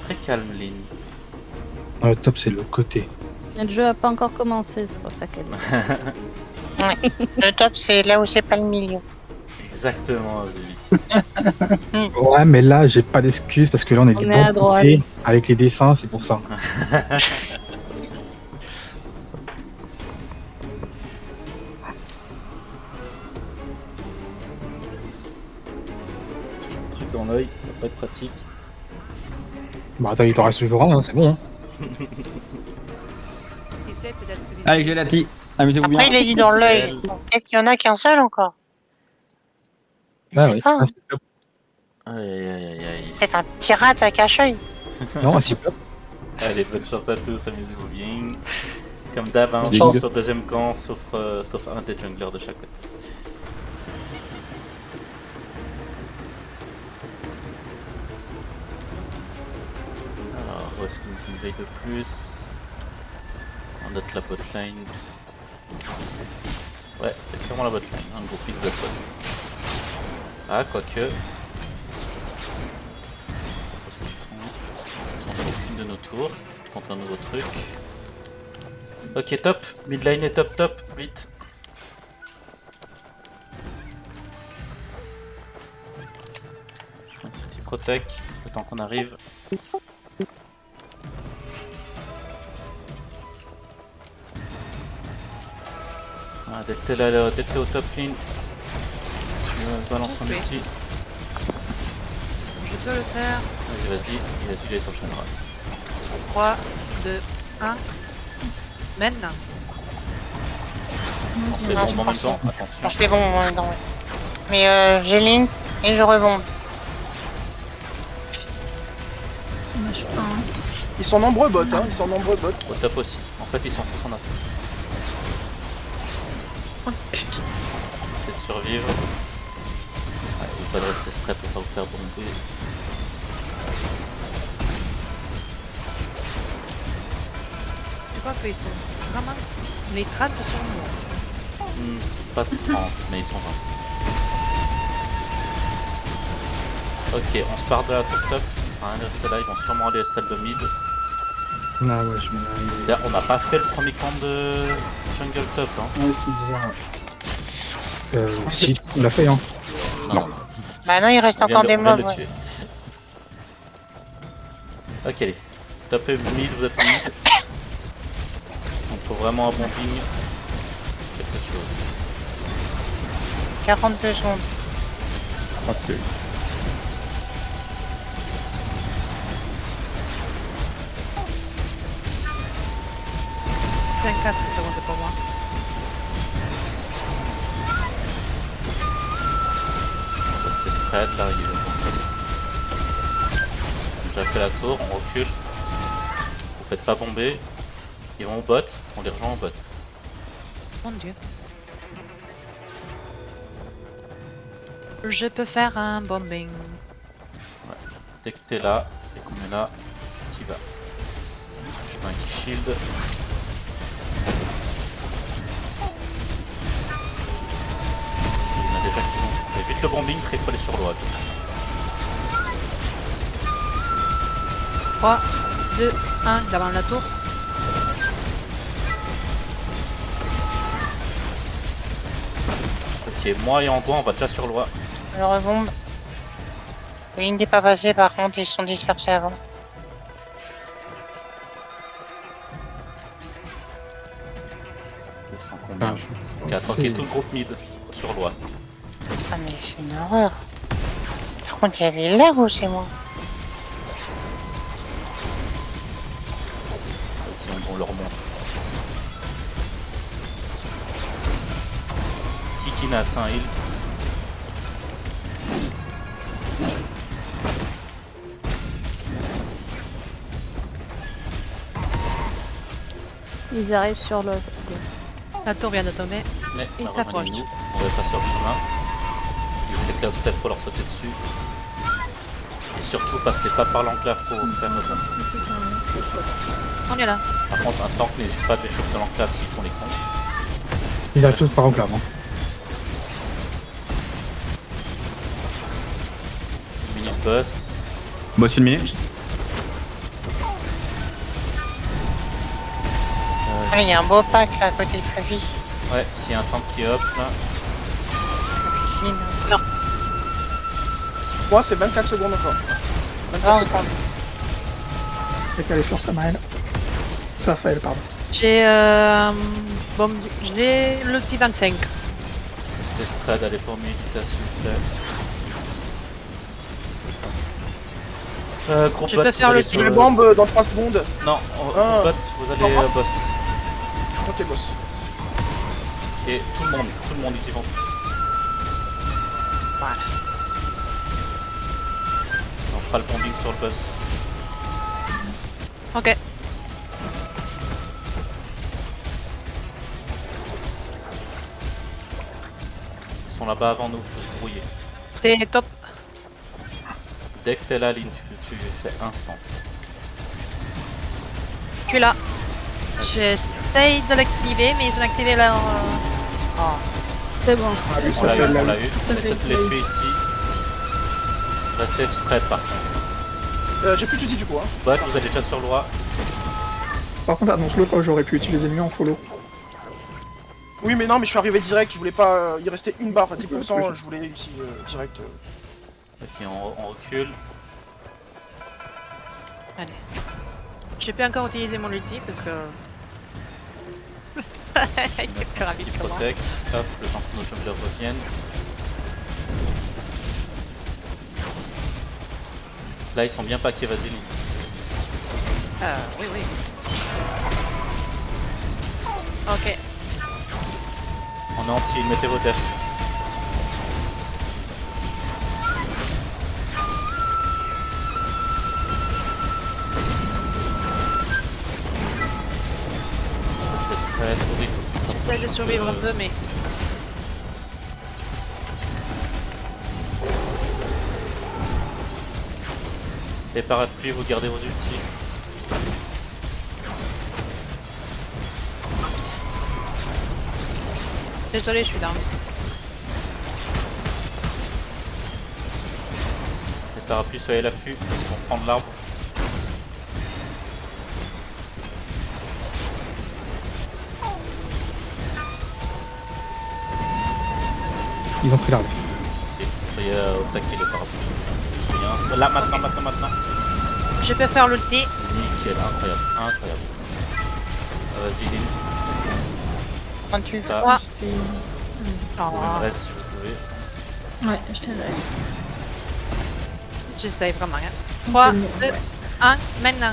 Très calme, Lynn. Le top, c'est le côté. Le jeu a pas encore commencé, c'est pour ça qu'elle dit. Ouais. Le top, c'est là où c'est pas le milieu. Exactement, Zélie. Ouais, mais là, j'ai pas d'excuse parce que là, on est du On est à bon droite. côté avec les dessins, c'est pour ça. Truc dans l'œil, ça va pas être pratique. Bah, attends, il t'en reste toujours un, hein, c'est bon. Hein. Allez, j'ai la ti. Amusez-vous bien. Après, il est dit dans l'œil. Bon, peut-être qu'il y en a qu'un seul encore. Ah Je oui, sais pas. un cyclope. Aïe aïe aïe aïe. Peut-être un pirate à cache-œil. Non, un cyclope. Allez, bonne chance à tous, amusez-vous bien. Comme d'hab, hein, Bonne on chance. chance sur le deuxième camp, sauf un des junglers de chaque côté. Alors, où est-ce qu'on nous veille de plus? On note la botlane. Ouais, c'est clairement la botlane, un gros pic de la spot. Ah, quoique. Qu'est-ce qu'ils font? Ils ont aucune de nos tours. Je tente un nouveau truc. Ok, top. Midline est top, vite. Je fais un petit protect, le temps qu'on arrive. Ah, dès que t'es au top lane, tu balances un ulti. Je peux le faire. Vas-y, et vas-y, les t'enchaînera. 3, 2, 1. Maintenant. On se fait Non, bombe en je même temps, Non, attention. je fais bon, non, ouais. Mais j'ai Link et je rebombe. Ils sont nombreux bots, hein, ils sont nombreux bots. Au top aussi. En fait, ils sont tous en attaque. C'est de survivre. Ouais, il faut pas de rester prêt pour pas vous faire bomber. Je crois qu'ils sont vraiment. Les 30 sont morts. Pas 30, mais ils sont 20. Ok, on se part de la top. Rien de rester là, ils vont sûrement aller à la salle de mid. Ah ouais, je me... D'ailleurs, on n'a pas fait le premier camp de jungle top. Hein. Ouais, c'est bizarre. Si, on l'a fait, hein. Non. Bah non, il reste On vient encore de- des on vient de mobs. le Ouais. tuer. Ok, allez. Top et mid, vous êtes en mid. Donc faut vraiment un bon ping. Quelque chose. 42 secondes. Ok. 24 secondes pour moi. C'est spread, là, il est bon. J'ai déjà fait la tour, on recule. Vous faites pas bomber. Ils vont au bot, on les rejoint au bot. Mon dieu. Je peux faire un bombing. Dès que t'es là et qu'on est là, t'y vas. Je mets un key shield. Il y en a déjà qui vont. Fais vite le bombing, après il faut aller sur l'oie. 3, 2, 1, devant la tour. Ok, moi et Antoine, on va déjà sur l'oie. Je rebombe. Link n'est pas passé, par contre, ils sont dispersés avant. Ils sont combien? Ah, Ok, attends qu'il y ait tout le groupe mid sur l'oie. Ah mais c'est une horreur. Par contre, il y a des lags ou c'est moi? Vas-y, on leur montre. Kikina, c'est un heal. Ils arrivent sur le... La tour vient de tomber. Mais Ils bah, s'approchent. rejoignez-nous. On va passer sur le chemin. Utilisez les cloud step pour leur sauter dessus. Et surtout, passez pas par l'enclave pour vous faire le bon. On est là. Par contre, un tank n'hésite pas à les choper dans l'enclave s'ils font les cons. Ils arrivent tous par enclave. Hein. fini le boss. Boss une minute. Ah, il y a un beau pack là à côté de Flavie. Ouais, s'il y a un tank qui hop là. Non. Moi, c'est 24 secondes encore. 24 Non, secondes. Fait qu'elle est sur Samael. Raphaël, pardon. J'ai bon, j'ai le petit 25. C'était spread, allez pour Milita s'il vous plaît. Groupe Je bot, peux vous faire allez le sur Je les bombe dans 3 secondes. Non, Ah. groupe bot, vous allez boss. Ok, boss. Ok, tout le monde, ils y vont tous. Voilà. On fera le bombing sur le boss. Ok. Ils sont là-bas avant nous, faut se grouiller. C'est top. Dès que t'es là, Lynn, tu le tues, c'est instant. Je suis là. J'essaye de l'activer, mais ils ont activé leur. Oh. C'est bon. Ah, lui, On ça l'a eu, fait on la l'a eu. On essaie de les tuer ici. Restez spread par contre. J'ai plus d'outils du coup. Hein. Bot, vous allez déjà sur le roi. Par contre, annonce-le quand j'aurais pu utiliser le mien en follow. Oui, mais non, mais je suis arrivé direct. Je voulais pas. Il restait une barre à 10%. Je voulais ici direct. Ok, on recule. Allez. J'ai pas encore utilisé mon ulti parce que. Quelques rapides Petit comme moi. protect. Hop, le temps que nos junglers reviennent. Là, ils sont bien paqués, vas-y, Lynn. Oui, oui. Ok. On est anti, mettez vos defs. Restez spread, oui, faut que tu J'essaie de survivre un peu, mais. Les parapluies, vous gardez vos ultis. Désolé, je suis down. Les parapluies, soyez à l'affût pour prendre l'arbre. Ils ont pris l'arbre. Ok, soyez au taquet les parapluies. Bien. Là, maintenant. Je peux faire l'ulti. Nickel, incroyable. Vas-y, Lynn. Quand tu veux. Là, Moi. vous Oh, me reste si vous pouvez. Ouais, je te laisse. j'essaie vraiment. 3, 2, 1, maintenant.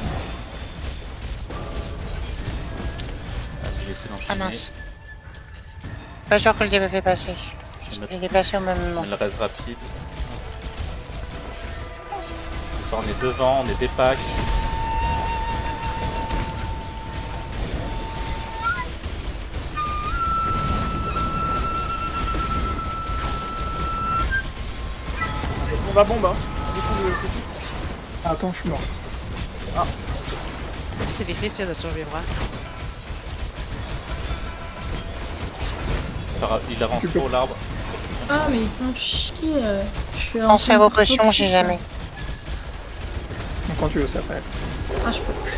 Ah, je vais essayer Ah d'enchaîner. mince. Pas sûr que je l'ai fait passer. Je Je vais l'ai mettre déplacé au même moment. le reste rapide. Enfin, on est devant, on est des packs. On va bombe, hein. Du coup, Ah, attends, je suis mort. C'est difficile de survivre. Hein. Il avance trop l'arbre. Ah, mais ils font chier. Je suis en Pensez à vos train de potions, j'ai focus, jamais. Donc, quand tu veux, ça fait. Ah, je peux plus.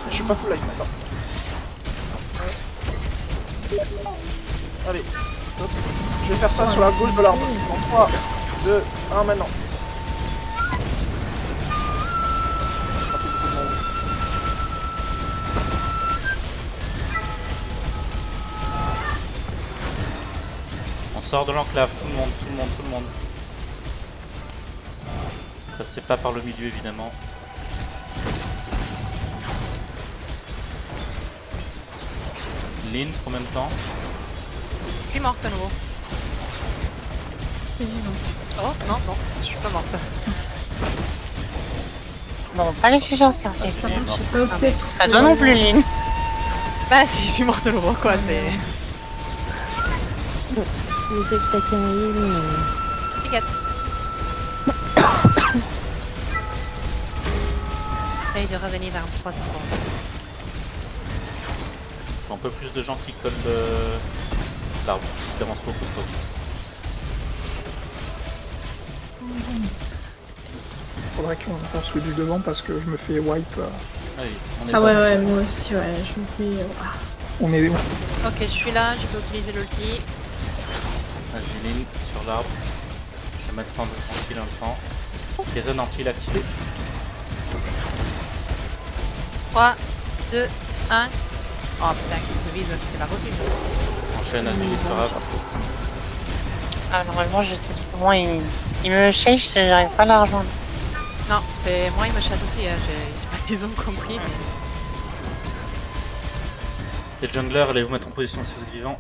je suis pas full life maintenant. Allez. Hop. Je vais faire ça sur la gauche de l'arbre. En 3, 2, 1, maintenant. On sort de l'enclave, tout le monde. Passez pas par le milieu évidemment. Lynn, combien de temps? Je suis morte à nouveau. Oh, non, je suis pas morte. Bon, pas laisser sortir, c'est Vas-y, Lynn, Je sais pas où c'est. pas toi non plus, Lynn. Bah si, je suis morte à nouveau, quoi, c'est... Il était que t'as qu'un heal, mais... T'inquiète. Essaye de revenir dans 3 secondes. faut un peu plus de gens qui collent l'arbre. Il avance beaucoup trop vite. faudrait qu'on switch du devant parce que je me fais wipe. Allez, on est Ça, ouais, ça. ouais, moi aussi, ouais, je me fais. On est. Ok, je suis là, je peux utiliser l'ulti. Vas-y, Lynn, sur l'arbre. Je vais mettre tranquille un temps. Jason anti activé. 3, 2, 1. Oh putain, qu'il me vise, c'est pas possible. Enchaîne Azulie sur arbre. Ah, normalement, j'étais trop loin. Il me chase, j'arrive pas à la rejoindre. Non, c'est moi, il me chasse aussi, hein. Je sais pas ce qu'ils ont compris, mais. Les junglers, allez vous mettre en position si vous êtes vivants.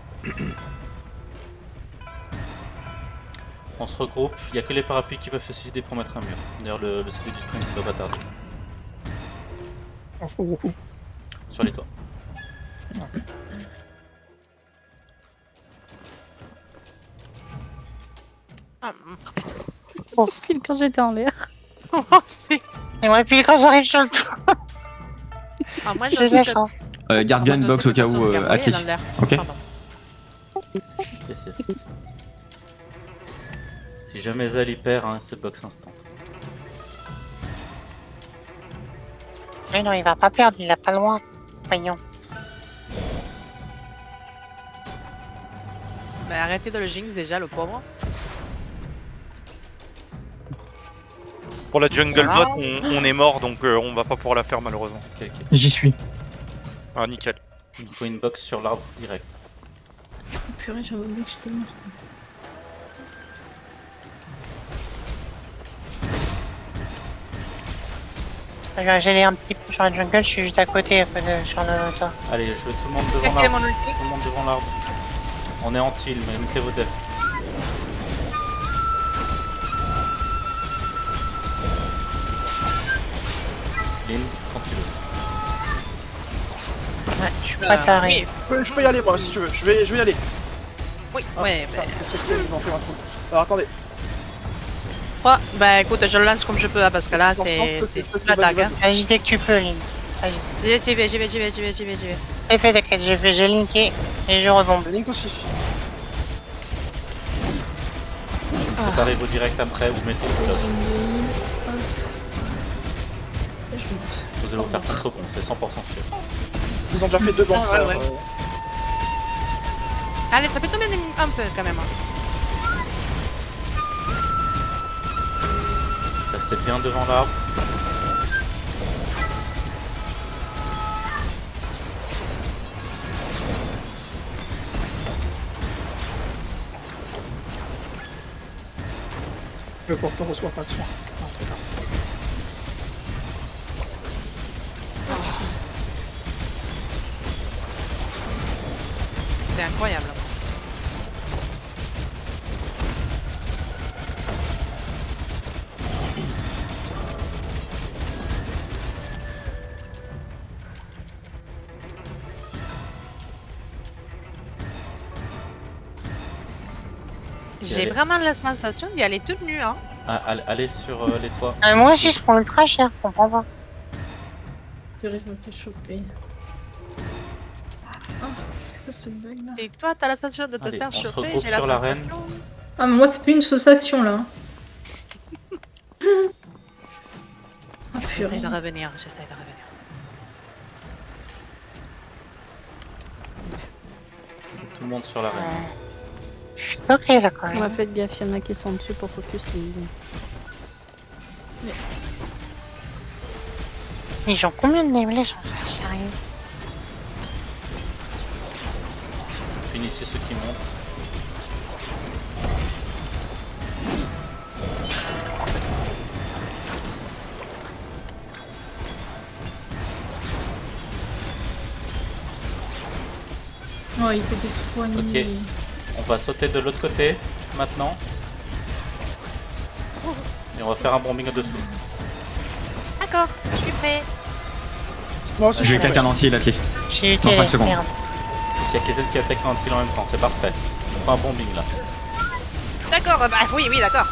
On se regroupe, il n'y a que les parapluies qui peuvent se suicider pour mettre un mur. D'ailleurs, le CD du sprint, ça doit pas tarder. On se regroupe où? Sur les toits. Ah, Pile quand j'étais en l'air. c'est. Et moi, puis quand j'arrive sur le toit, Ah, moi, j'ai de la chance. Garde bien une box au cas où, Atli. Ok. Yes, yes. Si jamais Zal y perd, hein, c'est box instant. Mais non, il va pas perdre, il a pas loin. Voyons. Bah, arrêtez de le jinx déjà, le pauvre. Pour la jungle Voilà. bot, on est mort donc on va pas pouvoir la faire malheureusement. Ok, ok. J'y suis. Ah nickel. Il faut une box sur l'arbre direct. Purée, j'avais oublié que j'étais morte. Je vais gêner un petit peu sur la jungle, je suis juste à côté, sur le toit. Allez, je veux tout le monde devant Claquez l'arbre. mon ulti. Tout le monde devant l'arbre. On est en teal, mais mettez vos devs. Lynn, quand tu veux. Ouais, je suis pas taré. Je peux y aller moi si tu veux, je vais y aller. Oui, Ah, ouais, bah. putain, c'est que ils ont fait un trou. Alors attendez. 3. Bah, écoute, je le lance comme je peux, hein, parce que là, c'est la dague. Hein. Agis dès que tu peux, Lynn. J'y vais, j'y vais, j'y vais, j'y vais, j'y vais, j'y vais, j'y vais. T'inquiète, j'ai linké et je rebombe. Link aussi. Ça t'arrive au direct après, vous mettez le bloc. Et je monte. Vous allez vous faire contre-bon, c'est 100% sûr. Ils ont déjà fait 2 bancs. Ah, ouais. Allez, ça peut tomber un peu quand même. Hein. Restez bien devant l'arbre. Le porteur reçoit pas de soin. Un truc là. C'est incroyable. J'ai Allez. vraiment la sensation d'y aller toute nue, hein. Ah, allez sur les toits. Moi aussi, je prends ultra cher, je comprends pas. Purée, je me fais choper. Ah, c'est quoi ce bug là? Et toi, t'as la sensation de te Allez, faire on se choper, regroupe j'ai la sur l'arène. sensation. Ah, mais moi, c'est plus une sensation là. Ah, J'essaie purée. de revenir, j'essaie de revenir. Tout le monde sur l'arène. Ok, d'accord. On va faire gaffe, il y en a qui sont dessus pour focus les Ils ont combien de nameless sans faire sérieux? Finissez ceux qui montent. Oh, il s'était soigné. Ok. On va sauter de l'autre côté maintenant. Et on va faire un bombing au-dessous. D'accord, je suis prêt. Moi aussi, Je vais suis quelqu'un entier, l'athlète. J'ai Dans été 5 secondes. merde. S'il y a Kezen qui attaque un fil en même temps, c'est parfait. On fait un bombing là. D'accord, bah oui, oui, d'accord.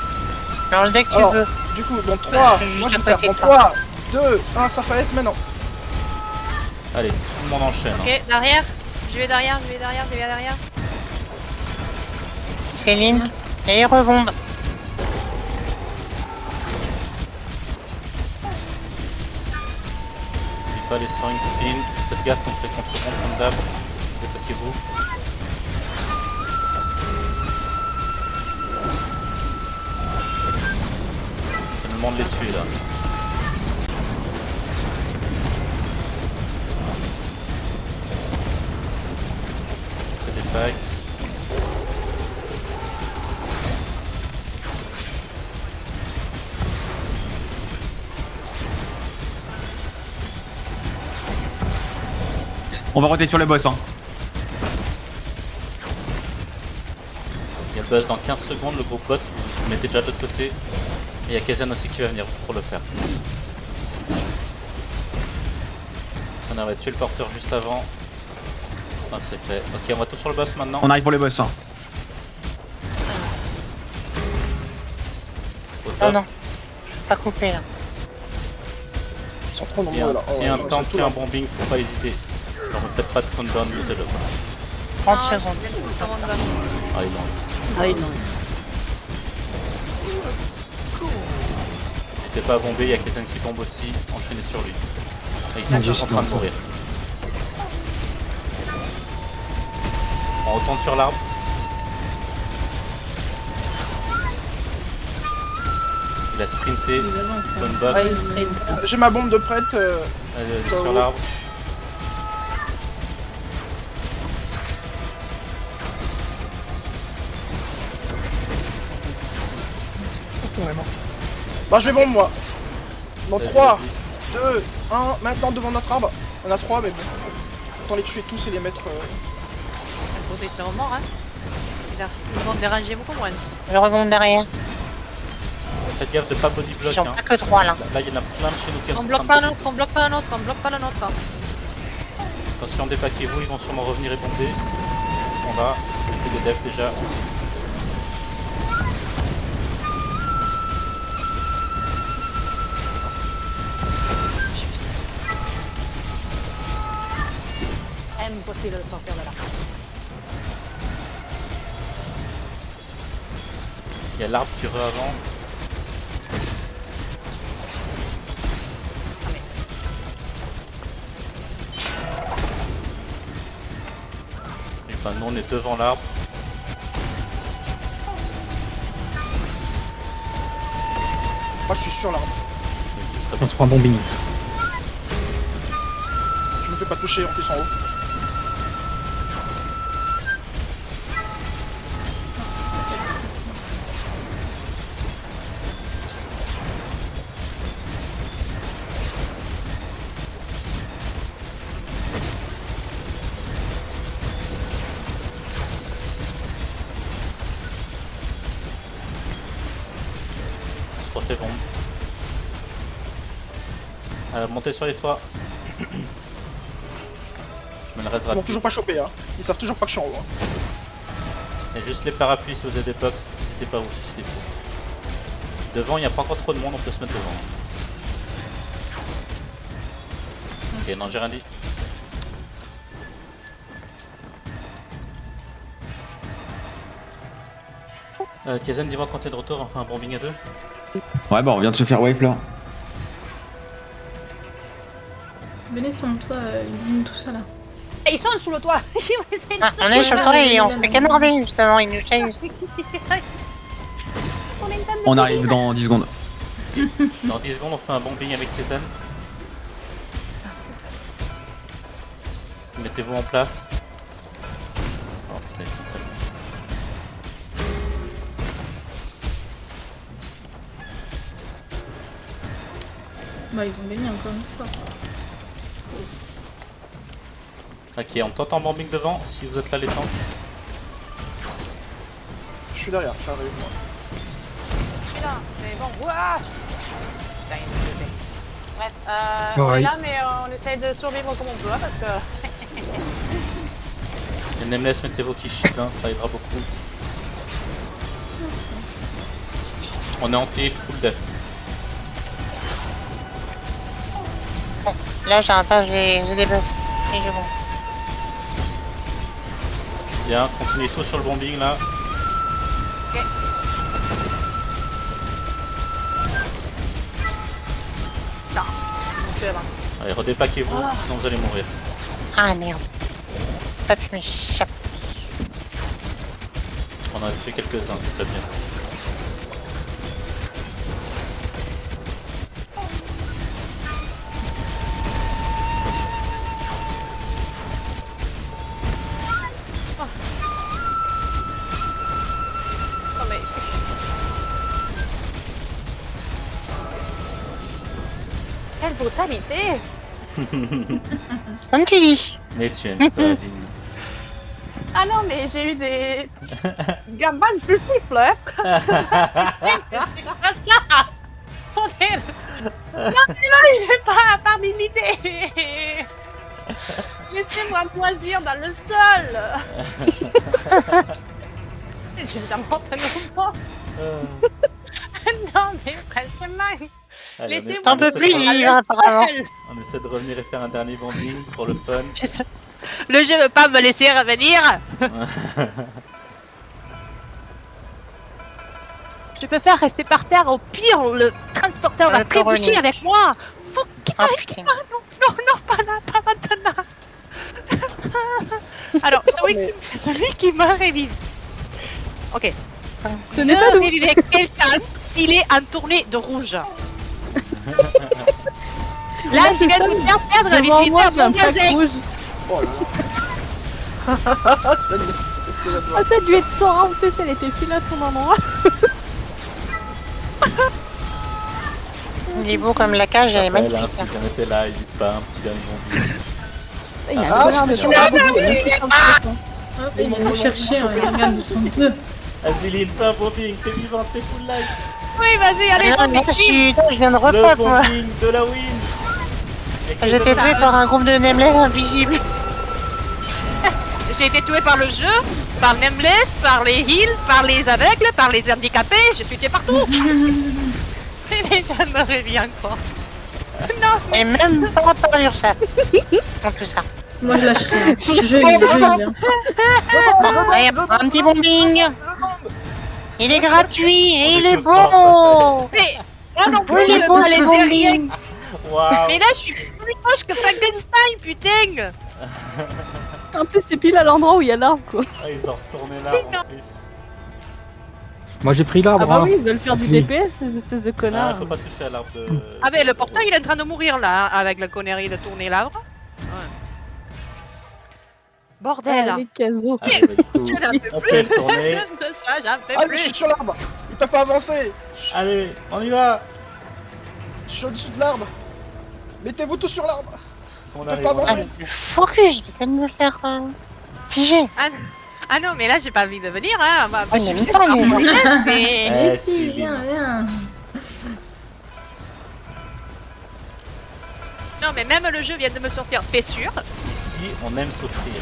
Alors, dès que tu Alors, veux. Du coup, dans 3, je suis moi je juste vais à faire côté dans de toi. 3, 2, 1, ça fait maintenant. Allez, tout le monde enchaîne. hein. Ok, derrière. Je vais derrière, je vais derrière, je vais derrière. C'est Lynn. Et il rebombe. pas les soins spin. Faites gaffe, on se fait contre-prendre d'arbre. Attaquez-vous. C'est le moment de les tuer là. C'est des packs. On va roter sur les boss, hein. Il y a le buzz dans 15 secondes, le gros bot, vous mettez déjà de l'autre côté. Et il y a Kaizen aussi qui va venir pour le faire. On aurait tué le porteur juste avant. Ah, c'est fait. Ok, on va tout sur le boss maintenant. On arrive pour les boss, hein. Au Oh top. non, je suis pas coupé là. Ils sont trop S'il y a nombreux là. s'il y a un tank et un bombing, faut pas hésiter. Alors, ne faites pas de countdown, mettez-le. 30 Non, secondes. je viens de tout avant de- Ah, ils l'ont. Ah oui, non. N'hésitez pas à bomber, il y a Kaizen qui tombe aussi. Enchaînez sur lui. Et ils sont tous en train de mourir. On retourne sur l'arbre. Il a sprinté. Ils avancent, hein. Zone box. Ouais, il sprint. J'ai ma bombe de prête. Allez, sur l'arbre. Vraiment. Bah je vais bombe moi. Dans Vas-y, 3, vas-y. 2, 1, maintenant devant notre arbre. On a 3 mais bon. Autant les tuer tous et les mettre... Bon, ils seront morts, hein. Ils vont déranger beaucoup moins. Je rebondis derrière. Faites gaffe de pas body block. Ils ont Hein. pas que 3 là. Là, il y en a plein de chez nous qui On sont en bloque train pas de- l'autre, on bloque pas l'autre, on bloque pas le nôtre. Attention, dépaquez-vous, ils vont sûrement revenir et bomber. Ils sont là, mettez des devs déjà. Impossible de sortir de là. Il y a l'arbre qui re-avance. Et ben nous on est devant l'arbre. Moi je suis sur l'arbre. On se prend un bombing. Je me fais pas toucher en plus en haut. Je crois que c'est bon. Montez sur les toits. Je me le reste Ils m'ont rapide. toujours pas chopé hein. Ils savent toujours pas que je suis en haut. Hein. Il y a juste les parapluies si vous avez des box. N'hésitez pas à vous suicider. Devant, il n'y a pas encore trop de monde, on peut se mettre devant. Ok, non, j'ai rien dit. Kaizen, dis-moi quand t'es de retour, on fait un bombing à deux. Ouais, bah on vient de se faire wipe là. Venez sur le toit, élimine tout ça là. Et ils sont sous le toit. Ils vont essayer de Ah, on est sur le toit et on se fait canarder justement, ils nous chasent. On arrive dans 10 secondes. Dans 10 secondes, on fait un bombing avec Kaizen. Mettez-vous en place. Oh putain, ils sont tellement... Bah ils ont gagné encore une fois. Ok, on tente en bombing devant, si vous êtes là les tanks. Je suis derrière, j'arrive moi. Je suis là, mais bon, ouah. Putain, il me faisait. Bref, on Ouais. est là, mais on essaye de survivre comme on peut, hein, parce que... Et Nameless, mettez vos kishis, hein, ça aidera beaucoup. On est anti full death. Là j'ai un tas, j'ai des bugs. Et je bombe. Bien, continuez tous sur le bombing là. Ok. Non, on se là. Allez, redépaquez-vous, sinon vous allez mourir. Ah merde. Pas pu m'échapper. On a fait quelques-uns, c'est très bien. Non mais... Quelle brutalité! Comme tu dis. Mais tu aimes ça, Aline. Ah non mais j'ai eu des... gamins multiples, hein! C'est pas ça! Faudrait... Non mais non, il est pas par l'idée! Laissez-moi moisir dans le sol! Je j'invente un moment. Non mais vraiment! Allez, Laissez-moi T'en peux plus vivre apparemment. on essaie de revenir et faire un dernier bombing pour le fun. Le jeu veut pas me laisser revenir! Je préfère rester par terre, au pire le transporteur va Le corona. trébucher avec moi! Faut qu'il Ah arrive! putain. Ah non, non, non, pas là, pas maintenant! Alors, celui qui m'a révisé. Ok. Ce n'est pas Ne nous. révisez quelqu'un s'il est entourné de rouge. Là, je viens de me faire perdre la Devant vigilité moi, à j'ai un mon pack gazette. rouge. Oh là là. Ah, ça a dû être Sora, en plus, elle était pile à son endroit. Il est beau comme la cage, elle est Raphaël, magnifique. hein, si jamais t'es là, n'hésite pas, un petit dernier bombing. Il y a Ah, un connard de c'est Sora. Hop, il vient me chercher, hein, regarde, ils sont deux. Aziline, fais un bombing, t'es vivante, t'es full life. Oui, vas-y, allez, Ah, bon, merci, je viens de Le repop moi. bombing de la win. Et J'étais tué par un groupe de Nameless invisibles. J'ai été tué par le jeu, par Nameless, par les heals, par les aveugles, par les handicapés, je suis tué partout. Mais je ne reviens encore. Non, Et même pas par l'URSSAF. En tout ça. Moi je lâche rien. Je il vient. Allez, un petit bombing. Il est gratuit et On il est est tous morts, beau. mais moi non plus, Oui, il je est ne beau peux ce laisser rien. bombing. Waouh. Mais là, je suis plus proche que Frankenstein, putain. En plus, c'est pile à l'endroit où il y a l'arbre, quoi. Ah, ils ont retourné là en plus. Moi j'ai pris Ah l'arbre. bah hein. oui, ils veulent faire du Oui. DPS, ces espèces de Ah, connards. faut pas toucher à l'arbre de. Ah mais le porteur, il est en train de mourir là, hein, avec la connerie de tourner l'arbre. Ouais. Bordel. Les casos. Allez, bah, du coup, Je n'en peux on plus peut retourner. de ça, j'en peux Ah, mais je suis plus. sur l'arbre. Il peut pas avancer. Allez, on y va. Je suis au-dessus de l'arbre. Mettez-vous tous sur l'arbre. On peut arrive. pas on avancer. arrive. Le focus, je viens de me faire figer. Ah non, mais là, j'ai pas envie de venir, hein. Moi, Ah, je il suis aime pas, pas lui. pour les mecs, mais... Eh, Mais si, si, viens, Lynn. viens. Non, mais même le jeu vient de me sortir. T'es sûr? Ici, on aime souffrir.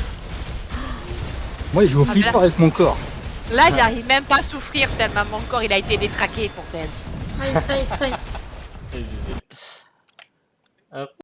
Moi je joue au Ah, flipper mais là- avec mon corps. Là, j'arrive même pas à souffrir tellement mon corps, il a été détraqué pour tel. Aïe, aïe, aïe. Et GG. Hop.